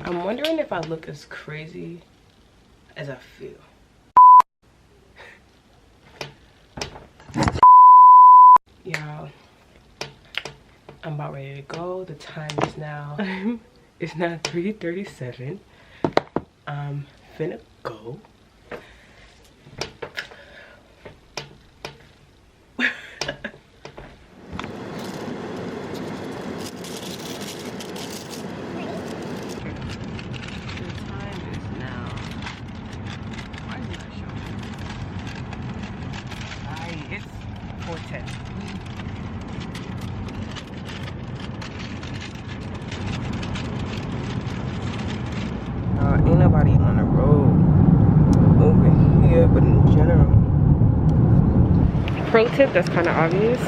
I'm wondering if I look as crazy as I feel. Y'all, I'm about ready to go. The time is now, it's now 3:37. I'm finna go. It's 4:10. Ain't nobody on the road over here, but in general. Pro tip that's kind of obvious: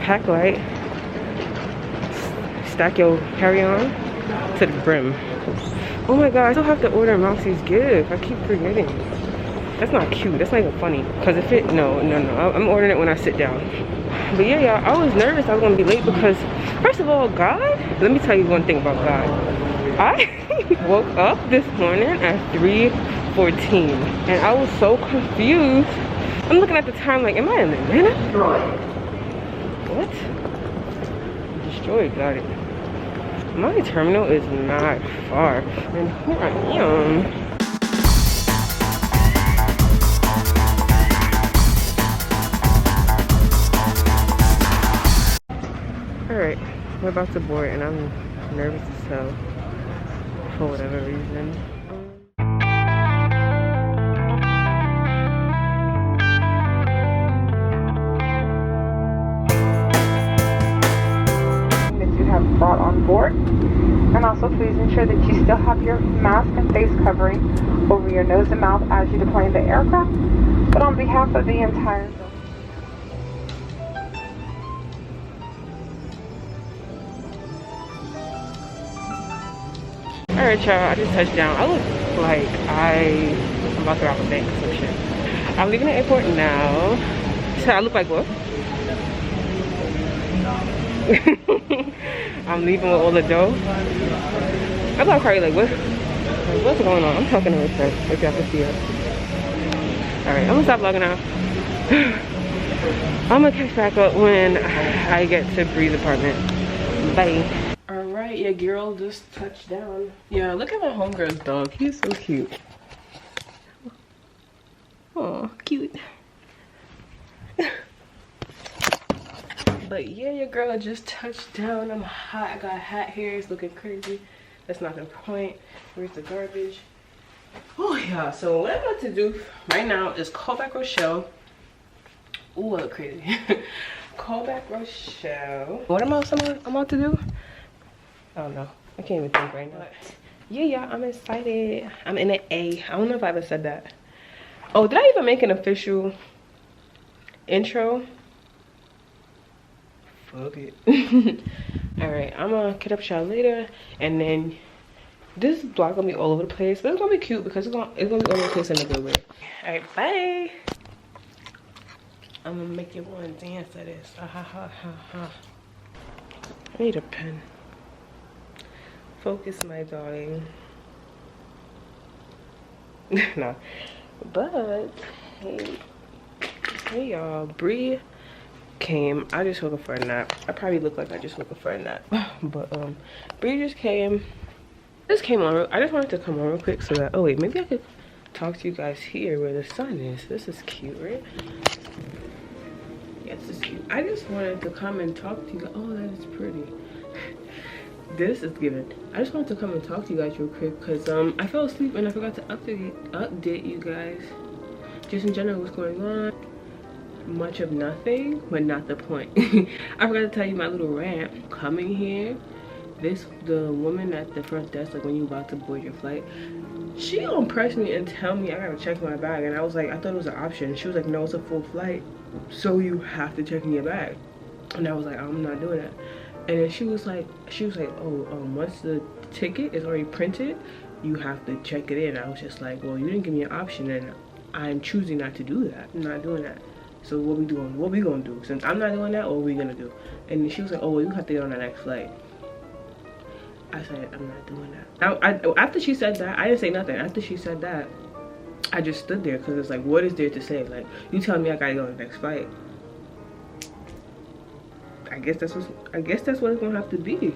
pack light, stack your carry-on to the brim. Oh my god, I still have to order Moxie's gift. I keep forgetting. That's not cute. That's not even funny. Cause if it, no. I'm ordering it when I sit down. But yeah, y'all, I was nervous I was gonna be late because, first of all, God, let me tell you one thing about God. I woke up this morning at 3:14 and I was so confused. I'm looking at the time like, am I in Atlanta? What? Destroyed, got it. My terminal is not far. And here I am. Alright, we're about to board and I'm nervous as hell for whatever reason. That you have brought on board, and also please ensure that you still have your mask and face covering over your nose and mouth as you deploy the aircraft. But on behalf of the entire Alright, y'all, I just touched down. I look like I'm about to rob a bank or some shit. I'm leaving the airport now. So I look like what? I'm leaving with all the dough. I'm not crazy, like what? Like, what's going on? I'm talking to her friend, if y'all can see her. Alright, I'm gonna stop vlogging now. I'm gonna catch back up when I get to Bree's apartment. Bye. Alright, your girl just touched down. Yeah, look at my homegirl's dog. He's so cute. Oh, cute. But yeah, your girl just touched down. I'm hot. I got a hat here. It's looking crazy. That's not the point. Where's the garbage? Oh yeah, so what I'm about to do right now is call back Rochelle. Ooh, I look crazy. Call back Rochelle. What else I'm about to do? I don't know. I can't even think right now. But yeah, I'm excited. I'm in an A. I don't know if I ever said that. Oh, did I even make an official intro? Fuck it. Alright, I'm gonna catch up with y'all later. And then this vlog gonna be all over the place. But it's gonna be cute because it's gonna be all over the place in a good way. Alright, bye. I'm gonna make you one dance to this. I need a pen. Focus, my darling. Nah, but hey y'all, Bree came. I just woke up for a nap. I probably look like I just woke up for a nap, but Bree just came. I just wanted to come on real quick so that, oh wait, maybe I could talk to you guys here where the sun is. This is cute, right? Yes, this is cute. I just wanted to come and talk to you guys. Oh, that is pretty. This is given. I just wanted to come and talk to you guys real quick because I fell asleep and I forgot to update you guys just in general what's going on. Much of nothing, but not the point. I forgot to tell you my little rant. Coming here, the woman at the front desk, like when you about to board your flight, she gonna press me and tell me I gotta check my bag, and I was like, I thought it was an option. She was like, no, it's a full flight, so you have to check in your bag. And I was like, I'm not doing that. And then she was like, oh, once the ticket is already printed, you have to check it in. I was just like, well, you didn't give me an option, and I'm choosing not to do that. I'm not doing that. So what we doing? What we gonna do? Since I'm not doing that, what are we gonna do? And then she was like, oh, well, you have to get on the next flight. I said, I'm not doing that. After she said that, I didn't say nothing. After she said that, I just stood there because it's like, what is there to say? Like, you tell me I gotta go to the next fight. I guess that's what it's gonna have to be.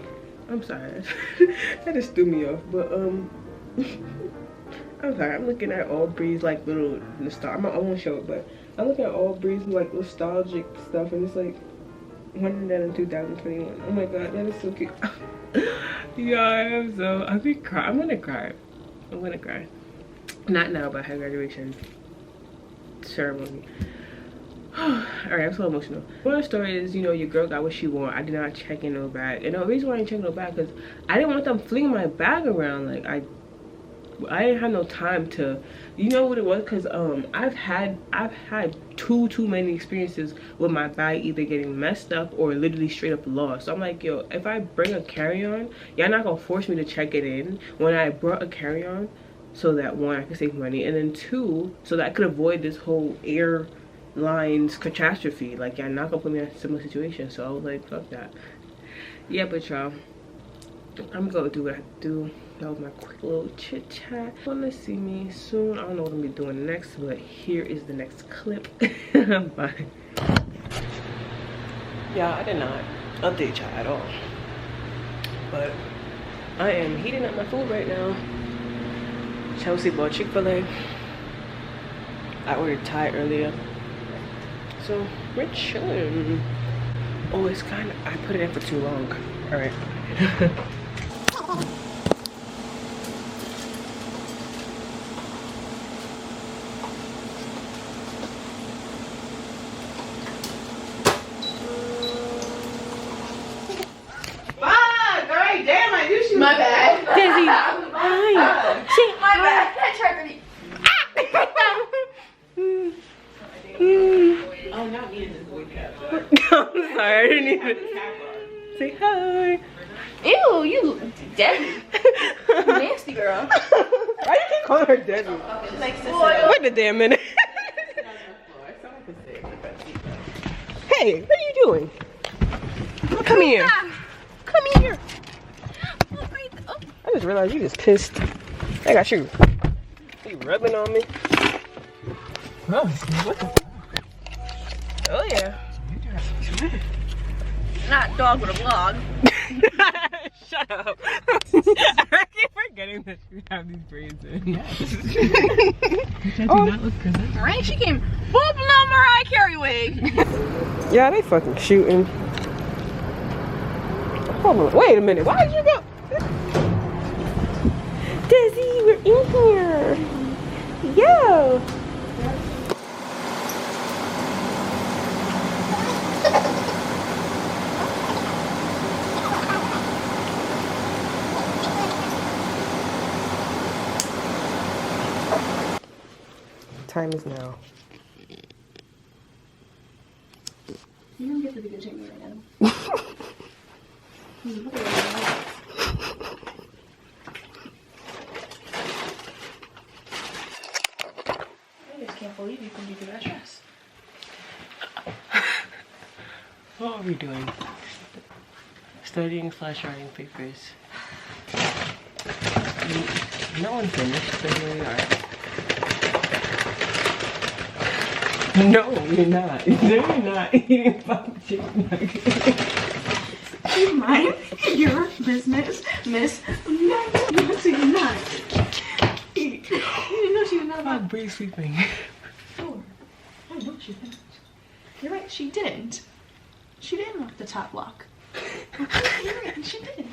I'm sorry. That just threw me off. But I'm sorry. I'm looking at Aubrey's like little nostalgia. I won't show it, but I'm looking at Aubrey's like nostalgic stuff, and it's like 100 in 2021. Oh my god, that is so cute. Yeah, I'll be crying. I'm gonna cry. Not now, but her graduation ceremony. Alright, I'm so emotional. One of the story is, you know, your girl got what she want. I did not check in no bag. And the reason why I didn't check no bag because I didn't want them flinging my bag around. Like I didn't have no time to, you know what it was, because I've had too many experiences with my bag either getting messed up or literally straight up lost. So I'm like, yo, if I bring a carry-on, y'all not gonna force me to check it in when I brought a carry-on, so that one, I could save money, and then two, so that I could avoid this whole airlines catastrophe. Like, y'all not gonna put me in a similar situation. So I was like, fuck that. Yeah, but y'all, I'm gonna do what I have to do. That was my quick little chit chat. Wanna see me soon. I don't know what I'm gonna be doing next, but here is the next clip. Bye. Yeah, I did not update y'all at all, but I am heating up my food right now. Chelsea bought Chick-fil-A. I ordered Thai earlier, so we're chilling. Oh, it's kind of, I put it in for too long. All right. My bad. Dizzy, hi. My bad. Can I try to be? Oh, not me in this boy cap. I'm sorry, I didn't even say hi. Ew, you Debbie. Nasty girl. Why you keep calling her Debbie? Wait a damn minute. Hey, what are you doing? Come here. Come here. I just realized you just pissed. I got you. You rubbing on me. Oh, what the? Oh yeah. Not dog with a vlog. Shut up. I keep forgetting that you have these braids in. Yes. Which I do not look good. Alright, she came. Boop, no Mariah Carey wig. Yeah, they fucking shooting. Hold on, wait a minute. Why did you go? Dizzy, we're in here. Yo. Time is now. You don't get to be good me right now. I just can't believe you can be that dress. What are we doing? Studying / writing papers. No one finished, so here we are. No, you're not. No, you're not eating fucking chicken nuggets. Mind your business, Miss. No, so you're not. You didn't know she was not about. Bree's sleeping. Sure. I know she didn't. You're right, she didn't. She didn't lock the top lock. You're right, she didn't.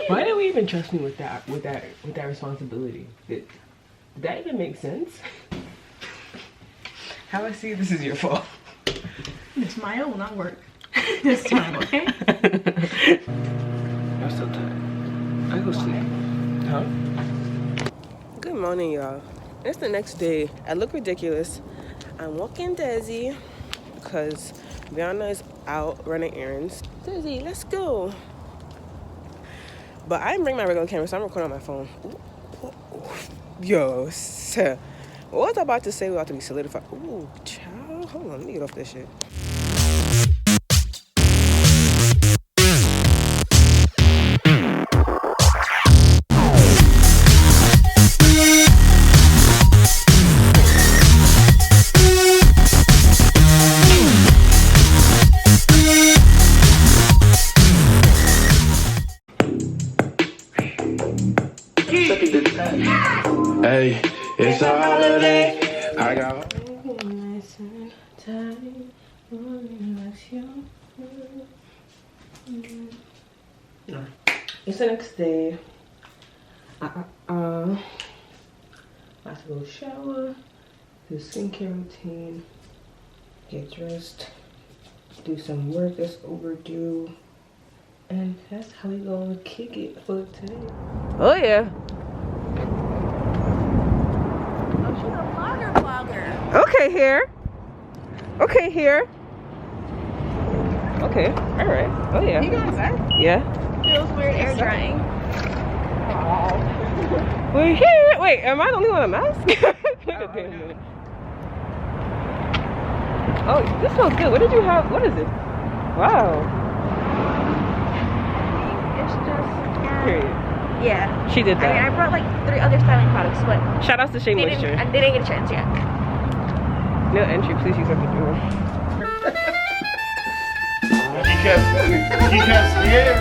Why did we even trust me with that responsibility? Did that even make sense? How I see this is your fault. It's my own, not work. This time, okay? I'm so tired. I go sleep. Huh? Good morning, y'all. It's the next day. I look ridiculous. I'm walking Desi because Brianna is out running errands. Desi, let's go. But I didn't bring my regular camera, so I'm recording on my phone. Ooh. Yo, sir. What was I about to say? We about to be solidified. Ooh, child. Hold on, let me get off this shit. Hey, it's a holiday. I got. It's the next day. I have to go shower, do skincare routine, get dressed, do some work that's overdue, and that's how we gonna kick it for today. Oh yeah. Oh, she's a vlogger. Okay, here. Okay, here. Okay, all right. Oh yeah. You guys are? Yeah. Feels weird air drying. We're here. Wait, am I the only one with a mask? Wait a minute. Oh, this smells good. What did you have? What is it? Wow. It's just, Period. yeah. She did that. I mean, I brought like 3 other styling products, but Shout outs to Shea they Moisture. didn't get a chance yet. No entry, please use up the door. He kept scared.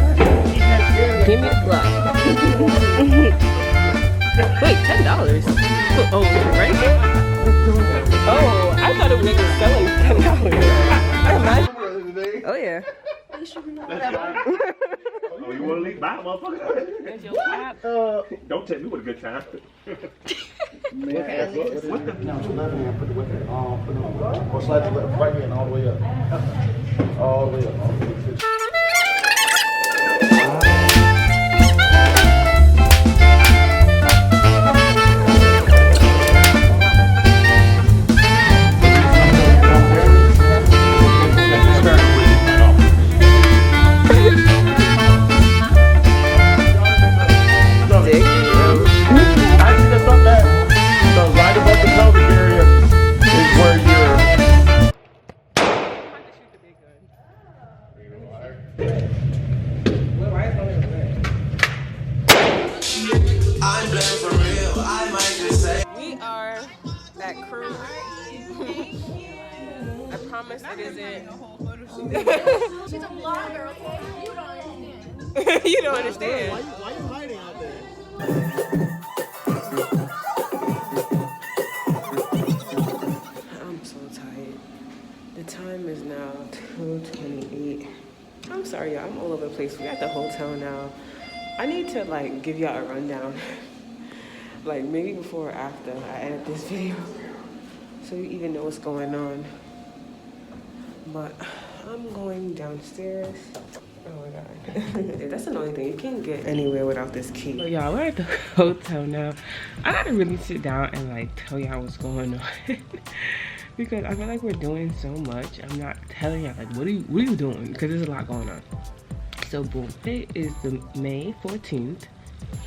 Give me the block. Wait, $10? Oh, right here? Oh, I thought it was just selling $10. Oh yeah. Oh, you want to leave by, motherfucker? There's your cap. Don't tell me what a good time. What the? No, so left hand, put the weapon on, put it on. Or slide the right hand all the way up. All the way up. All the way up. We are that crew. I promise it isn't. She's a vlogger, okay? You don't understand. You don't understand. Why are you hiding out there? I'm so tired. The time is now 2:28. I'm sorry, y'all. I'm all over the place. We're at the hotel now. I need to like give y'all a rundown. Like maybe before or after I edit this video, so you even know what's going on. But I'm going downstairs. Oh my god. That's another thing. You can't get anywhere without this key. So y'all, we're at the hotel now. I gotta really sit down and like tell y'all what's going on. Because I feel like we're doing so much. I'm not telling y'all like what are you doing? Because there's a lot going on. So boom. Today is the May 14th,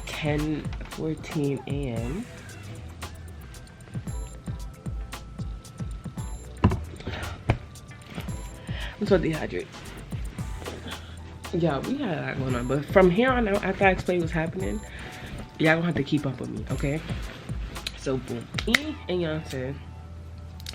10:14 a.m. I'm so dehydrated. Yeah, we had a lot going on, but from here on out, after I explain what's happening, y'all gonna have to keep up with me, okay? So boom, me and Yonce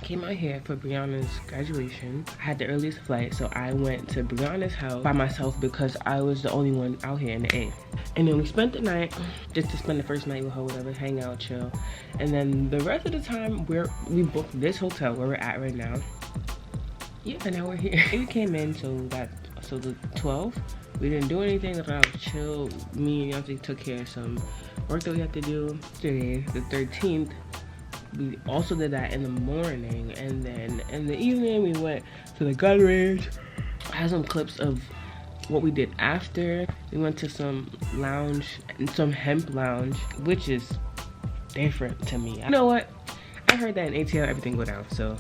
came out here for Brianna's graduation. I had the earliest flight, so I went to Brianna's house by myself because I was the only one out here in the A. And then we spent the night, just to spend the first night with her, whatever, hang out, chill. And then the rest of the time, we booked this hotel where we're at right now. Yeah, and now we're here. We came in, so the 12th, we didn't do anything, I was chill. Me and Yonce took care of some work that we had to do. Today, the 13th, we also did that in the morning, and then in the evening we went to the gun range. I have some clips of what we did after. We went to some lounge, some hemp lounge, which is different to me. You know what? I heard that in ATL everything go down, so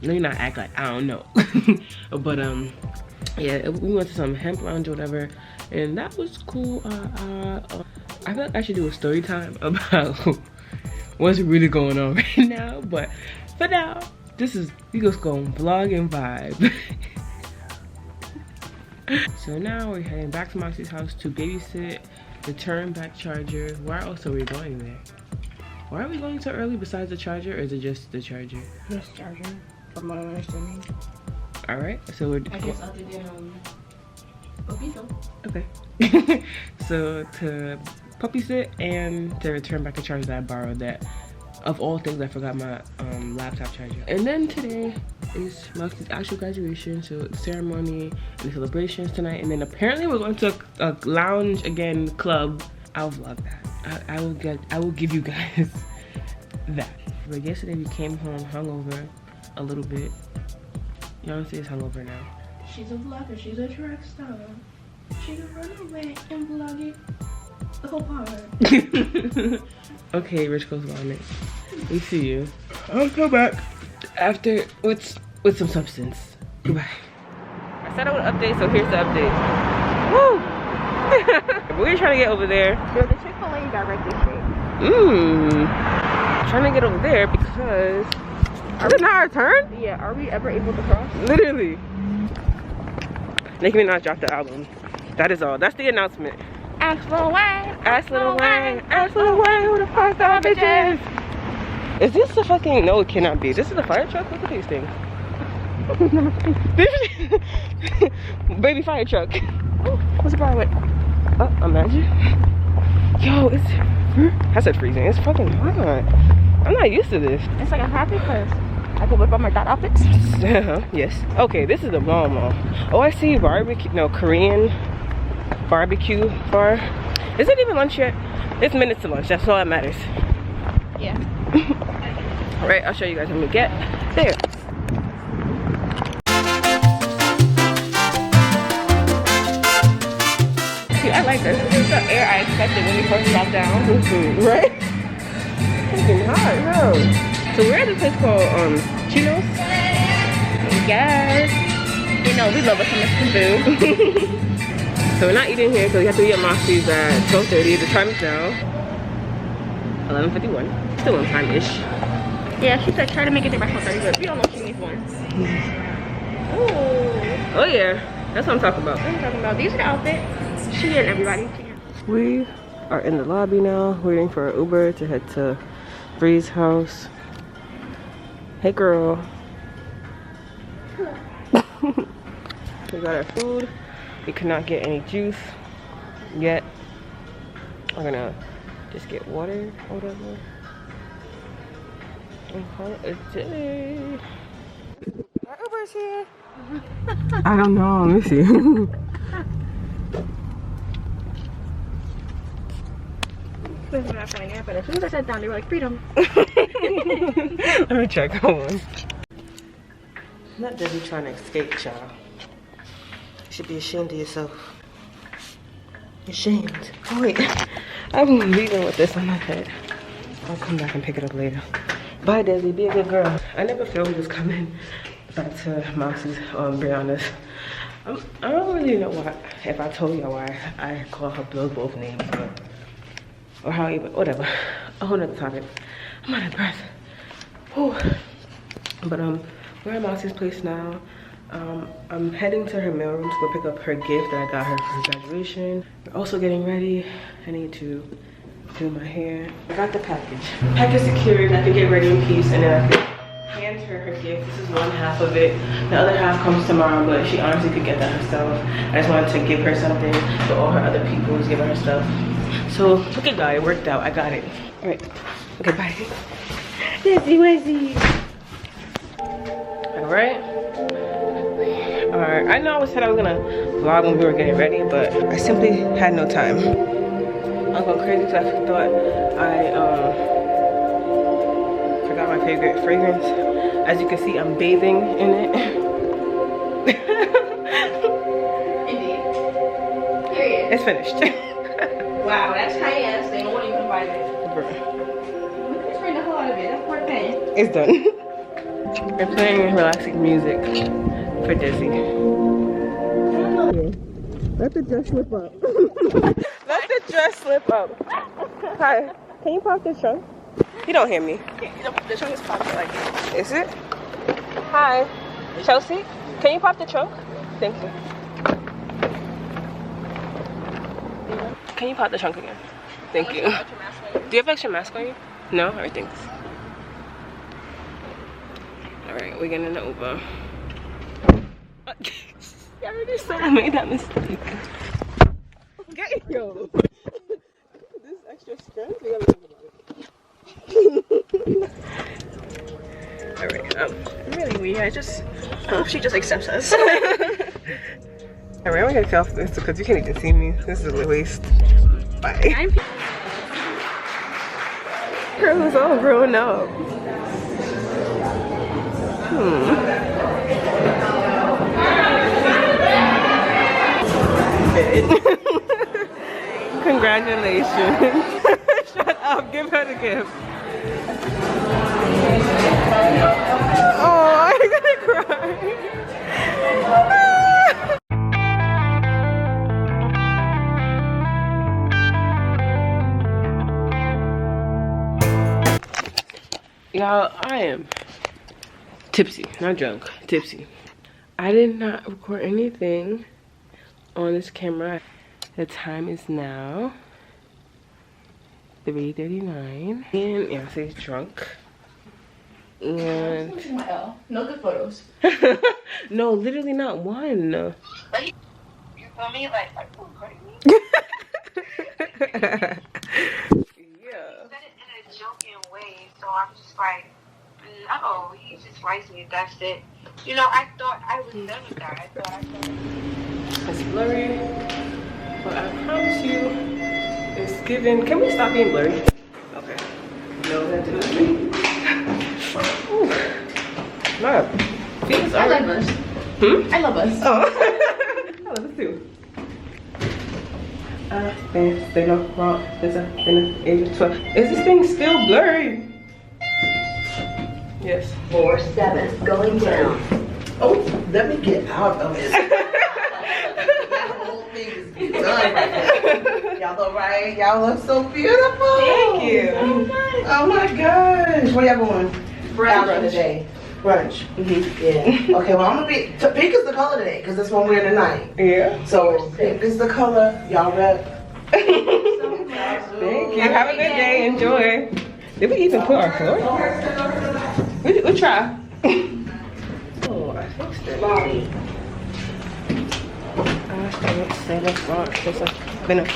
let me not act like I don't know. But yeah, we went to some hemp lounge or whatever, and that was cool. I feel like I should do a story time about what's really going on right now, but for now, we just gonna vlog and vibe. So now we're heading back to Moxie's house to babysit the turn back charger. Where else are we going there? Why are we going so early besides the charger, or is it just the charger? Just charger, from what I'm understanding. All right, so we're. I guess other than Obito. Okay. So to puppy sit and to return back the charger that I borrowed. That of all things, I forgot my laptop charger. And then today is Moxie's actual graduation, so the ceremony and the celebrations tonight. And then apparently we're going to a lounge again club. I'll vlog that. I will give you guys that. But yesterday we came home hungover a little bit. Beyonce is hungover now. She's a vlogger. She's a track star. She can run away and vlog it the whole part. Okay, Rich goes vomit. We see you. I'll come back after with some substance. Goodbye. I said I would update, so here's the update. Woo! We're trying to get over there. Yo, the Chick-fil-A got right this shit. Trying to get over there because is it not our turn? Yeah, are we ever able to cross? Literally. Nicki Minaj dropped the album. That is all. That's the announcement. Ask Lil Wayne. Ask Lil Wayne. Ask Lil Wayne who the fuck that bitch is. Is this a fucking... No, it cannot be. This is a fire truck? Look at these things. Baby fire truck. What's the problem with... Oh, imagine. Yo, it's... I said freezing. It's fucking hot. I'm not used to this. It's like I'm happy because I can whip up my dot outfits. Yes. Okay, this is the mall. Oh, I see barbecue. No, Korean barbecue bar. Is it even lunch yet? It's minutes to lunch. That's all that matters. Yeah. Alright, I'll show you guys when we get there. See, I like this. This is the air I expected when we first dropped down. Right? Fucking hot, yo. So we're at this place called Chino's. Yes. You know, we love us some Mexican food. So we're not eating here because we have to be at Moxie's at 12:30. The time is now 11:51. Still on time-ish. Yeah, she said try to make it there by 12:30, but we don't know if she needs one. Oh yeah, that's what I'm talking about. I'm talking about. These are the outfits. She and everybody. We are in the lobby now, waiting for our Uber to head to Bree's house. Hey girl. We got our food. We could not get any juice yet. We're gonna just get water or whatever. And call it a day. Our Uber's here. I don't know. Let me see. This is not funny, but as soon as I sat down, they were like, freedom. Let me check. Hold on. Not Debbie trying to escape, child. You should be ashamed of yourself. Ashamed. Oh wait, I'm leaving with this on my head. I'll come back and pick it up later. Bye, Desi. Be a good girl. I never filmed this coming back to Moxie's Brianna's. I don't really know why. If I told y'all why I call her both names, but or how even whatever. A whole nother topic. I'm out of breath. Whew. But we're at Moxie's place now. I'm heading to her mailroom to go pick up her gift that I got her for her graduation. We're also getting ready. I need to do my hair. I got the package. Package secured. I can get ready in peace and then I can hand her her gift. This is one half of it. The other half comes tomorrow, but she honestly could get that herself. I just wanted to give her something, but all her other people was giving her stuff. So look at that, it worked out. I got it. All right. Okay, bye. Wizzy. All right. Alright, I know I said I was gonna vlog when we were getting ready, but I simply had no time. I'm going crazy because I thought I forgot my favorite fragrance. As you can see, I'm bathing in it. Indeed. Period. It's finished. Wow, that's high ass thing. I won't even buy that. Bro. Look at this right the whole lot of it. That's worth paying. It's done. We're playing relaxing music for Dizzy. Let the dress slip up. Let the dress slip up. Hi, can you pop this trunk? You don't hear me. The trunk is popped like this. Is it? Hi, Chelsea, can you pop the trunk? Thank you. Can you pop the trunk again? Thank you. Do you have extra mask on you? No? Alright, thanks. Alright, we're getting in the Uber. I already said I made that mistake. Okay, yo. This friends? We gotta talk about it. Alright, Really weird. I hope she just accepts us. alright, I'm gonna get off this because you can't even see me. This is a waste. Bye. Girl is all grown up. Congratulations. Shut up, give her the gift. Oh, I'm gonna cry. Y'all, I am tipsy, not drunk, tipsy. I did not record anything on this camera. The time is now 3:39, and yeah, so he's drunk. And no good photos. no, literally not one. You feel me? Like crazy. Yeah. Said it in a joking way, so I'm just like, no, he just likes me. That's it. You know, I thought I was done with that. I thought it's blurry, but I promise you, it's given. Can we stop being blurry? Okay. No, that did nothing. My feet are. I love us. I love us. Oh, I love it too. They know wrong. There's a age of 12. Is this thing still blurry? Yes. 4-7 going down. Oh, let me get out of it. The whole thing is done right now. Y'all look right. Y'all look so beautiful. Thank you. Oh my gosh. Where y'all going? Brunch. Out for the day. Brunch. Yeah. Okay, well, I'm gonna be. Pink is the color today because that's what we're wearing tonight. Yeah. So, pink is the color. Y'all rep. Thank you. Have a good day. Enjoy. Did we even put our floor? We'll try. Oh, I fixed it.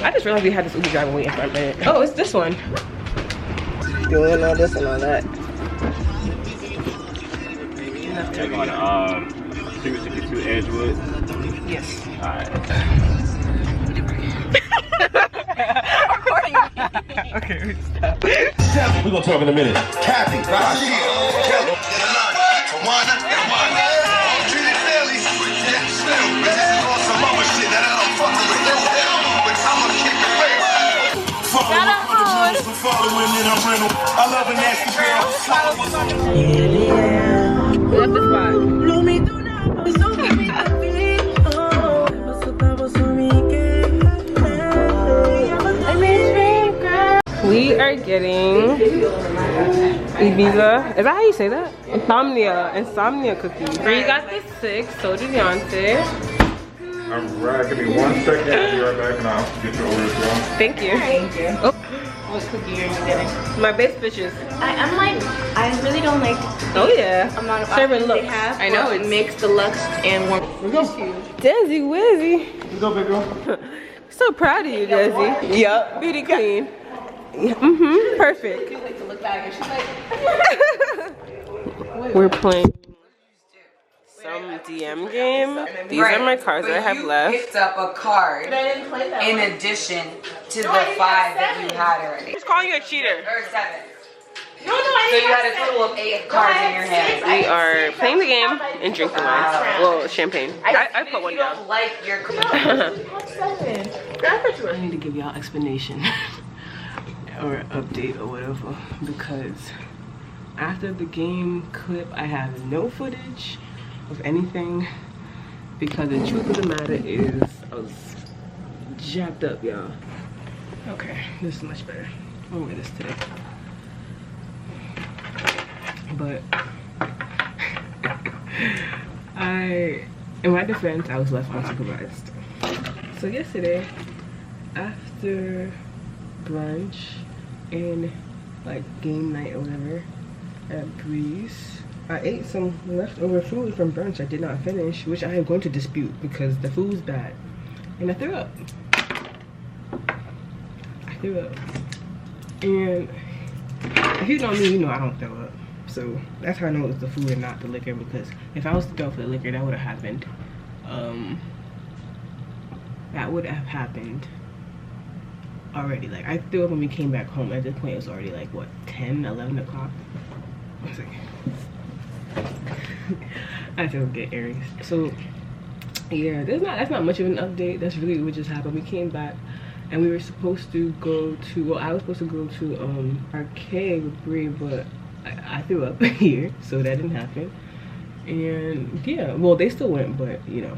I just realized we had this Uber driver waiting for a minute. Oh, it's this one. Doing all this and all that. They're going to 262 Edgewood. Yes. Alright. Okay, we stop. We're gonna talk in a minute. Kathy, Rashid, Kelly, Tawana, and Wanda. Treated fairly. Yeah, still. But this is on some other shit that I don't fucking with. But I'ma keep it real. I love a nasty girl. We left the spot. We are getting Ibiza. Is that how you say that? Insomnia cookies. Bree got the 6, so did Yonce. Alright, give me 1 second. I'll be right back and I'll get your order as well. Thank you. Thank you. Oh. What cookie are you getting? My best bitches. I really don't like Oh yeah. amount of Serving options they looks. have. I know, it makes deluxe and warm. Desi Wizzy. Let's go, big girl. So proud of you, Desi. Yup. Beauty queen. Perfect. I like to look back and she's like, We're playing some DM game. These are my cards that I have left. Picked up a card in addition to the 5 that you had already. Who's calling you a cheater? Or 7. no, I So you had a total of 8 cards in your hand. We are playing the game and drinking wine. Well, champagne. I put one You down. don't like your I need to give y'all explanation or update or whatever, because after the game clip I have no footage of anything, because the truth of the matter is I was jacked up, y'all. Okay, this is much better. I'm gonna wear this today. But in my defense, I was left unsupervised. So yesterday, after brunch and like game night or whatever at Breeze, I ate some leftover food from brunch I did not finish, which I am going to dispute because the food was bad. And I threw up. And if you know me, you know I don't throw up. So that's how I know it's the food and not the liquor, because if I was to throw up for the liquor, that would have happened. That would have happened already. Like, I threw up when we came back home. At this point, it was already like, what, 10, 11 o'clock? 1 second. I have to go get earrings. So, yeah, that's not much of an update. That's really what just happened. We came back and we were supposed to go to, well, I was supposed to go to arcade with Bree, but I threw up here, so that didn't happen. And yeah, well, they still went, but you know,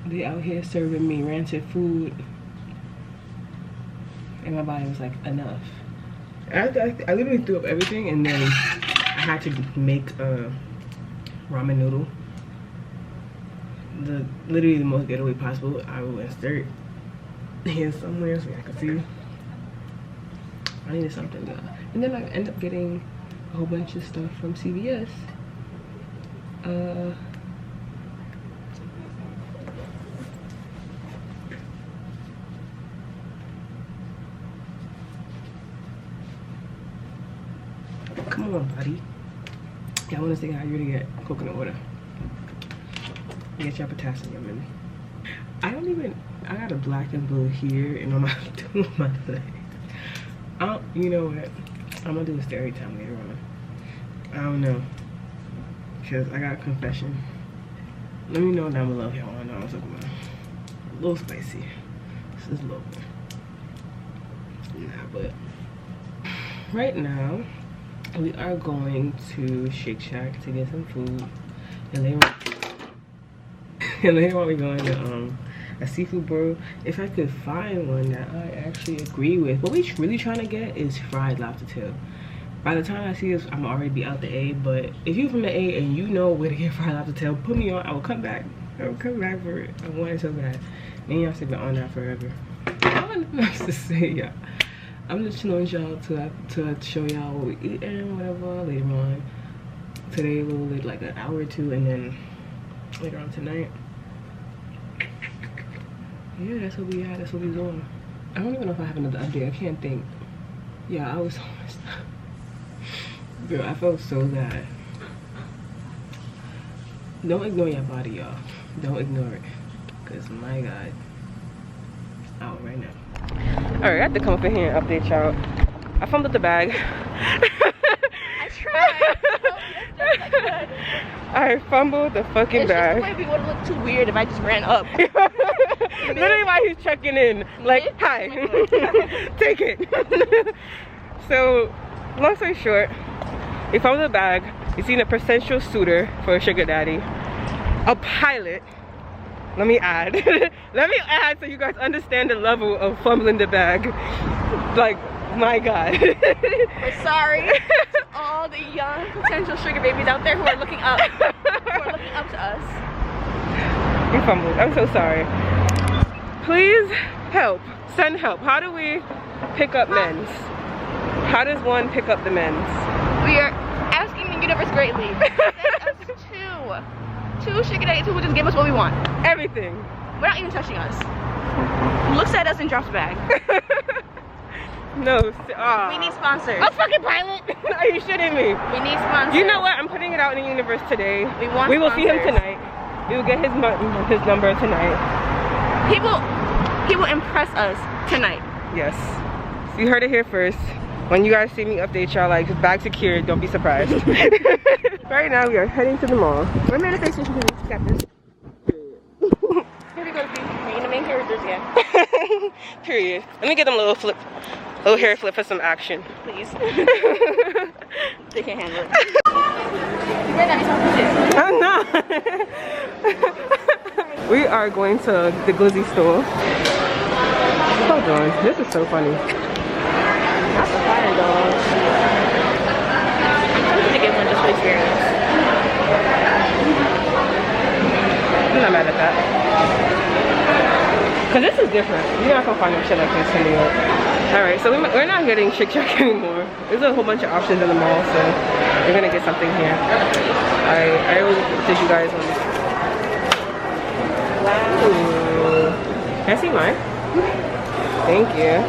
they out here serving me rancid food, and my body was like, enough. I literally threw up everything, and then I had to make a ramen noodle, literally the most ghetto way possible. I will insert here somewhere so I can see. I needed something, y'all. And then I end up getting a whole bunch of stuff from CVS. Come on, buddy. Y'all want to see how you to get coconut water? Get your potassium in. I got a black and blue here and on my two of my legs. You know what? I'm gonna do a story time later on. I don't know, because I got a confession. Let me know down below if y'all wanna know what I'm talking about. A little spicy. This is a little bit. Nah, but right now we are going to Shake Shack to get some food, and later on we're going to a seafood boil. If I could find one that I actually agree with. What we're really trying to get is fried lobster tail. By the time I see this, I'm already be out the A, but if you're from the A and you know where to get fried lobster tail, put me on. I will come back. I will come back for it. I want it so bad. And y'all should be on that forever. I don't have nothing else to say, y'all. I'm just chilling with y'all to show y'all what we eat and whatever later on. Today a little late, like an hour or two, and then later on tonight. Yeah, that's what we had. That's what we doing. I don't even know if I have another update. I can't think. Yeah, I was so messed up. Girl, I felt so bad. Don't ignore your body, y'all. Don't ignore it. Because my God, it's out right now. Alright, I have to come up in here and update y'all. I fumbled the bag. I tried. I fumbled the fucking bag. It's just the way we would have looked too weird if I just ran up. Literally why he's checking in. Like, hi. Take it. So, long story short, we found the bag. We seen a potential suitor for a sugar daddy. A pilot. Let me add. Let me add so you guys understand the level of fumbling the bag. Like, my God. We're sorry to all the young potential sugar babies out there who are looking up. Who are looking up to us. We fumbled. I'm so sorry. Please help. Send help. How do we pick up men's? How does one pick up the men's? We are asking the universe greatly. Send us two sugar daddies who will just give us what we want. Everything. Without even touching us. Looks at us and drops a bag. No. We need sponsors. A fucking pilot? Are you shitting me? We need sponsors. You know what? I'm putting it out in the universe today. We want We will sponsors. see him tonight. We will get his number tonight. He will impress us tonight. Yes. So you heard it here first. When you guys see me update y'all, like, bag secured, don't be surprised. Right now we are heading to the mall. We're manifestation to this captain. Here we go, being the main characters again. Period. Let me get them a little flip. Little hair flip for some action. Please. They can't handle it. You better not be talking shit. I'm not. We are going to the Glizzys store. Hold on. This is so funny. That's a fire dog. I'm gonna get one just for experience. I'm not mad at that. Cause this is different. You're not gonna find no shit like this in New York. Alright, so we're not getting Shake Shack anymore. There's a whole bunch of options in the mall, so we're gonna get something here. I will update you guys on this. Wow. Can I see mine? Thank you.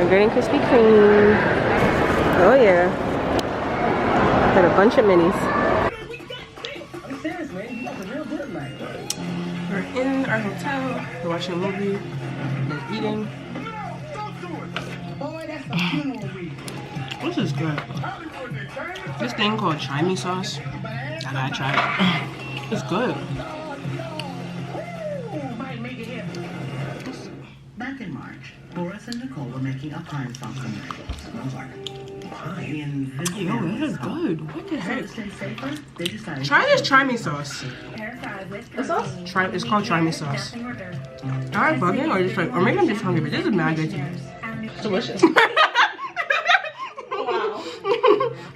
Sugar and Krispy Kreme. Oh yeah. Got a bunch of minis. We're in our hotel. We're watching a movie. We're eating. This is good. This thing called Chinese sauce. I gotta try it. It's good. Back in March, Boris and Nicole were making a pine sauce commercial. Pine. Yo, this is good. What the heck? To stay safer, they decided Try this Chinese sauce. The sauce? It's called Chinese sauce. Am I bugging or just like, or maybe I'm just hungry, but this is mad good. Delicious. Wow.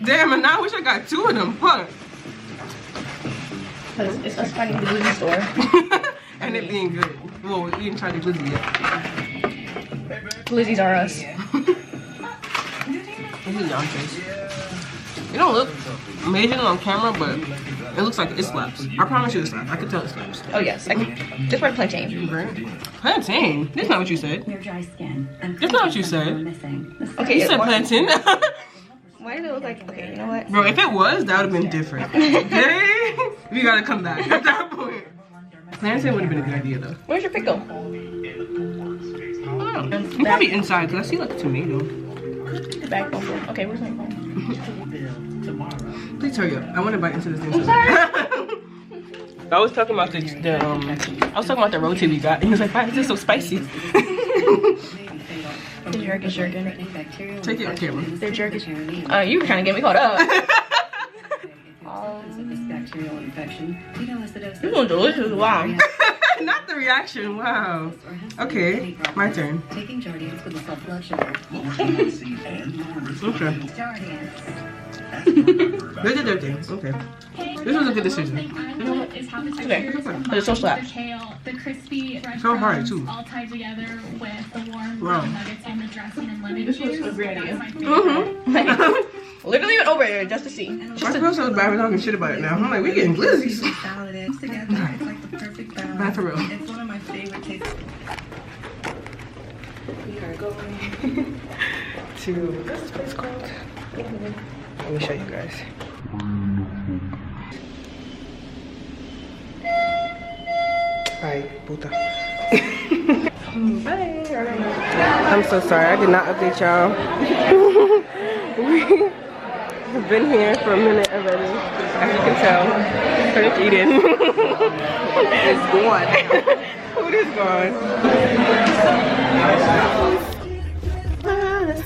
Damn, and now I wish I got 2 of them. Huh? Because it's us finding the Glizzy store. And it being good. Well, we didn't try the Glizzy yet. Glizzies are us. This is John's face. It don't look amazing on camera, but it looks like it slaps. I promise you it slaps. I can tell it slaps. Oh yes, I can. Just wear plantain. Plantain? That's not what you said. your dry skin. And That's not what you said. Okay, You said plantain. Why does it look like? Okay, you know what? Bro, if it was, that would have been different. Okay? We gotta come back at that point. Plantain would have been a good idea though. Where's your pickle? I don't know. It's probably inside because I see like a tomato. The back bumper. Okay, where's my phone? Please hurry up. I want to bite into this thing. I'm sorry. I was talking about the roti we got, and he was like, "Why is this so spicy?" The jerk is jerking. Take it on camera. The jerk is. You were trying to get me caught up. This one's delicious. Wow. Not the reaction. Wow. Okay, my turn. Taking Jardiance with a self-blood sugar. Okay. They did their thing. Okay. This was a good decision. You know what? Okay. But it's so slaps. The crispy red So hard too. all tied together with the warm Wow. nuggets and the dressing and lemon This juice. was a great idea. That's my favorite. Literally went over there just to see. I feel so bad for talking shit about it now. I'm like, we getting Glizzys. Bad for real. It's one of my favorite tastes. We are going to, what's this place called? Let me show you guys. Bye, puta. Bye. I'm so sorry, I did not update y'all. We've been here for a minute already. As you can tell, finished eating. It's gone. Food is gone.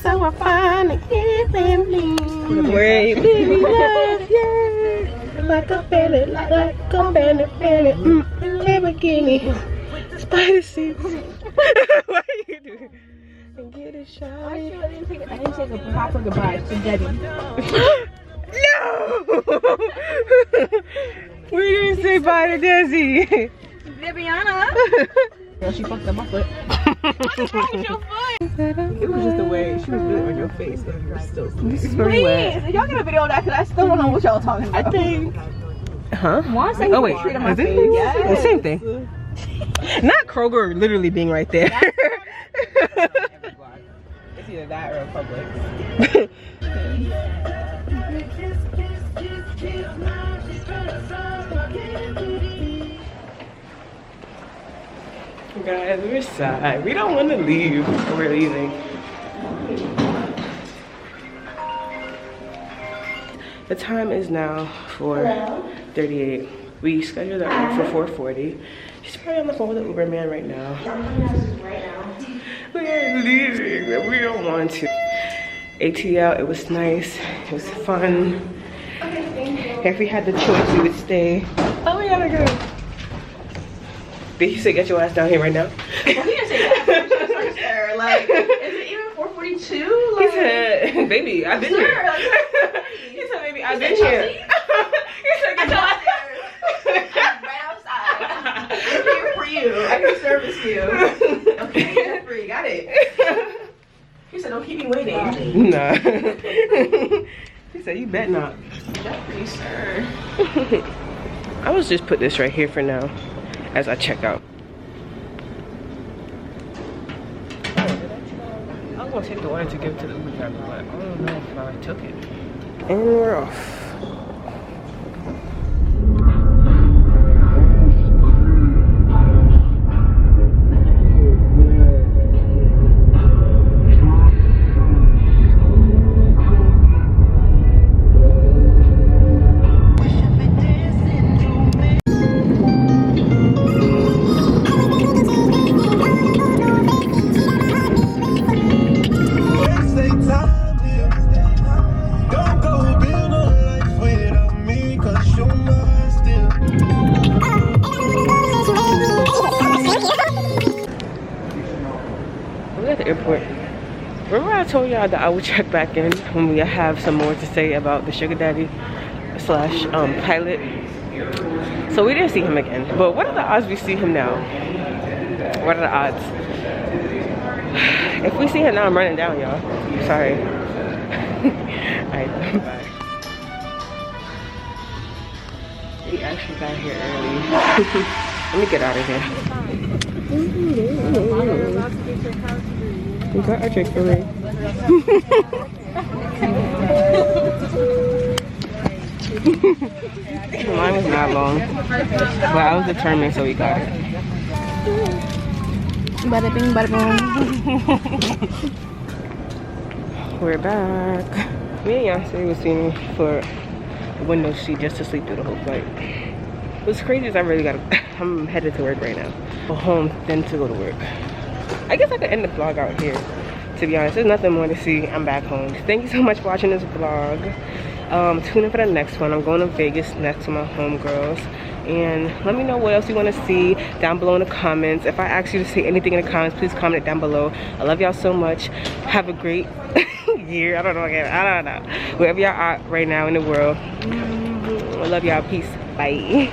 So I finally give them wait, baby, love, yeah. Like a belly, like a belly, Lamborghini, spicy. What are you doing? And get a shot. I didn't take a proper goodbye to Debbie. No! We didn't say bye to Desi. Viviana. Girl, she fucked up my foot. What's wrong with your foot? It was just the way she was really on your face. It was still Please, y'all get a video of that because I still don't know what y'all talking about. I think. Huh? Oh wait, is it? Yes. The same thing. Not Kroger literally being right there. It's either that or a Publix. Guys, we're sad. We don't want to leave. We're leaving. The time is now 4:38. We scheduled that for 4:40. She's probably on the phone with the Uber man right now. We're leaving, but we don't want to. ATL, it was nice. It was fun. If we had the choice, we would stay. Oh, we gotta go. Did he say get your ass down here right now? Well, he didn't say that. Like, is it even 4:42? Like, he said, baby, I've been here. Like, he said, baby, I've been here. He said, get your ass here. Right outside. I'm here for you. I can service you. Okay, Jeffrey, got it. He said, don't keep me waiting. Nah. He said, you bet not. Jeffrey, sir. I was just put this right here for now as I check out. I was gonna take the order to give it to the Uber driver, but I don't know if I took it. And we're off. We're at the airport. Remember I told y'all that I would check back in when we have some more to say about the sugar daddy slash pilot. So we didn't see him again. But what are the odds we see him now? What are the odds? If we see him now, I'm running down, y'all. Sorry. Alright, bye. We actually got here early. Let me get out of here. We got our Chick-fil-A. The line was not long, but I was determined, so we got it. Bada bing, bada boom. We're back. Me and Yonsei was sitting for a window seat just to sleep through the whole flight. What's crazy is I'm headed to work right now. Go home, then to go to work. I guess I could end the vlog out here, to be honest. There's nothing more to see. I'm back home. Thank you so much for watching this vlog. Tune in for the next one. I'm going to Vegas next with my homegirls. And let me know what else you want to see down below in the comments. If I ask you to say anything in the comments, please comment it down below. I love y'all so much. Have a great year. I don't know. Wherever y'all are right now in the world. I love y'all. Peace. Bye.